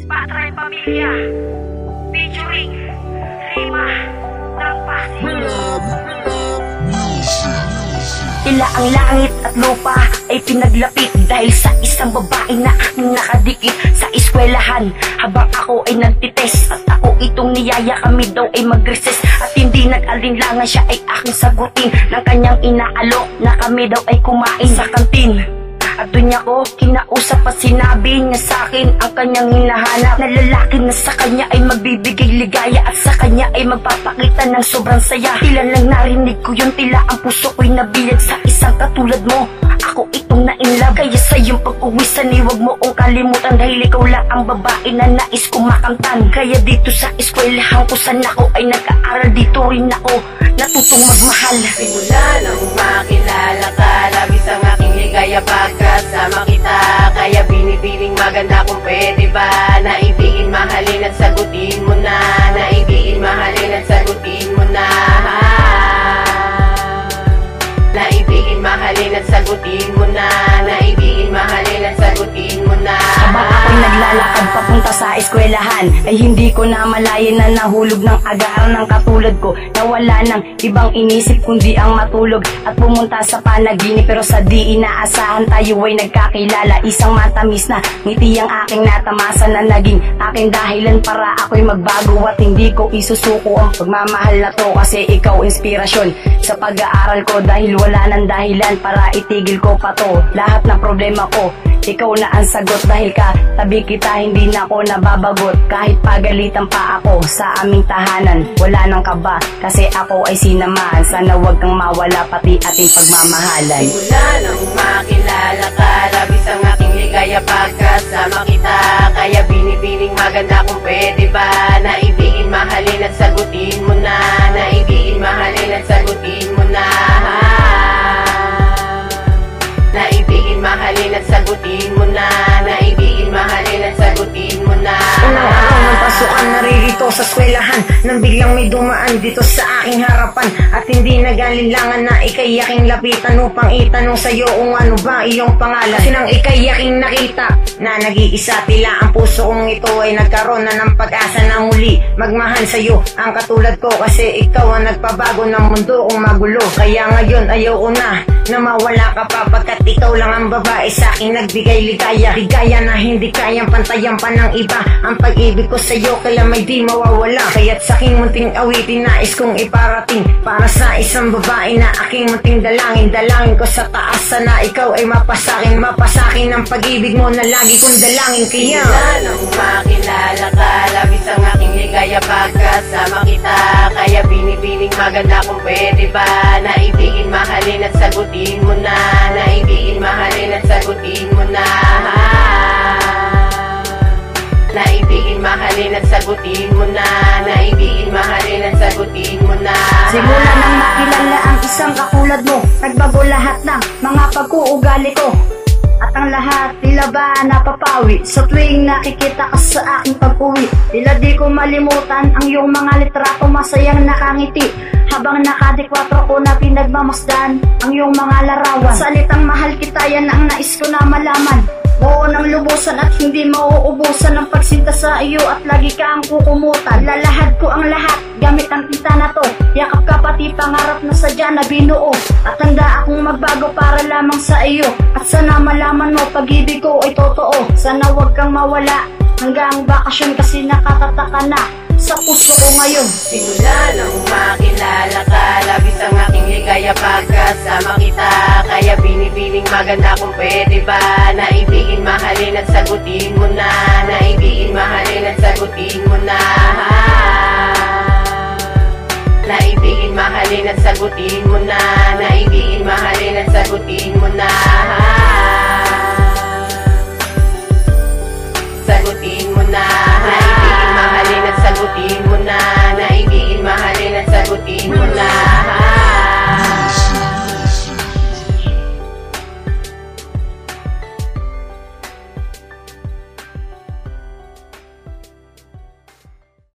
Patray Pamilya featuring Rima ng Pasig. Tila ang langit at lupa ay pinaglapit dahil sa isang babae na nakadikit sa eskwelahan. Habang ako ay nagtites at ako itong niyaya, kami daw ay mag-recess. At hindi nag-alinlangan, siya ay aking sagutin ng kanyang inaalok na kami daw ay kumain sa kantin. At doon niya ko kinausap at sinabi niya sa akin ang kanyang hinahanap na lalaki na sa kanya ay magbibigay ligaya at sa kanya ay magpapakita ng sobrang saya. Tila lang narinig ko yun, tila ang puso ko'y nabiyag sa isang katulad mo. Ako itong na-inlove, kaya sa iyong pag-uwi sa huwag mo kong kalimutan, dahil ikaw lang ang babae na nais kong makamtan. Kaya dito sa eskwelahan ko saan ako ay nag-aaral, dito rin ako natutong magmahal. Simula nang makilala ka, labis ang aking ligaya pagkasama kita. Kaya binibining maganda kung pwede ba naibigin, mahalin at sagutin mo na. Naibigin, mahalin at sagutin mo na. Naibigin, mahalin at sagutin mo na. Naibigin, mahalin at sagutin mo na. Habang ako'y naglalakad papunta sa eskwelahan, ay hindi ko na malayan na nahulog ng agaran ng katulad ko, na wala nang ibang inisip kundi ang matulog at pumunta sa panaginip. Pero sa di inaasahan tayo ay nagkakilala, isang matamis na ngiti ang aking natamasa na naging aking dahilan para ako'y magbago. At hindi ko isusuko ang pagmamahal na to, kasi ikaw inspirasyon sa pag-aaral ko, dahil wala nang dahilan para itigil ko pa to. Lahat ng problema ko, ikaw na ang sagot, dahil tabi kita hindi na ako nababagot. Kahit pagalitan pa ako sa aming tahanan, wala nang kaba kasi ako ay sinamahan. Sana wag kang mawala pati ating pagmamahalan. Simula nang makilala ka, labis ang aking ligaya pagkasama kita. Kaya binibining maganda kung pwede ba naibigin, mahalin at sagutin mo na. Naibigin, mahalin at sagutin mo na. Naibigin, mahalin at sagutin mo na. Naibigin, mahalin at sagutin mo na. Unang araw ng pasukan, naririto sa eskwelahan, nang biglang may dumaan dito sa aking harapan. At hindi nag-alinlangan na ikay aking lapitan upang itanong sa'yo kung ano ba iyong pangalan. Sinang ikay aking nakita na nag-iisa, tila ang puso kong ito ay nagkaroon na ng pag-asa na muli magmahal sa'yo ang katulad ko, kasi ikaw ang nagpabago ng mundo kong magulo. Kaya ngayon ayaw ko na mawala ka pa, pagkat ikaw lang ang babae sa aking nagbigay ligaya. Ligaya na hindi kayang pantayan pa ng iba ang pag-ibig ko sa'yo, kaya may di mawawala. Kaya't sa aking munting awitin nais kong iparating para sa isang babae na aking munting dalangin. Dalangin ko sa taas, sana ikaw ay mapasakin. Mapasakin ang pag-ibig mo na lagi kong dalangin. Kaya simula nang makilala ka, labis ang aking ligaya pagkasama kita. Kaya binibining maganda kung pwede ba naibigin, mahalin at sagutin mo na. Naibigin, mahalin at sagutin mo na. Naibigin, mahalin at sagutin mo na. Naibigin, mahalin at sagutin mo na. Simula nang makilala ang isang kakulad mo, nagbago lahat ng mga pag-uugali ko. At ang lahat tila ba napapawi sa tuwing nakikita ka sa aking pag-uwi. Tila di ko malimutan ang iyong mga litrato, masayang nakangiti habang nakadikwatro ko na pinagmamasdan ang iyong mga larawan. Salitang mahal kita, yan ang nais ko na malaman. Buo ng lubusan at hindi mauubusan ng pagsinta sa iyo, at lagi ka ang kukumutan. Lalahad ko ang lahat gamit ang tinta na to, yakap ka pati pangarap na sadya na binuo. At handa akong magbago para lamang sa iyo, at sana malaman mo pag-ibig ko ay totoo. Sana wag kang mawala hanggang bakasyon, kasi nakatataka na sa puso ko ngayon. Simula nang makilala ka, labis ang aking ligaya pagkasama kita. Kaya binibining maganda kung pwede ba naibigin, mahalin at sagutin mo na. Naibigin, mahalin at sagutin mo na. Naibigin, mahalin at sagutin mo na. Naibigin, mahalin at sagutin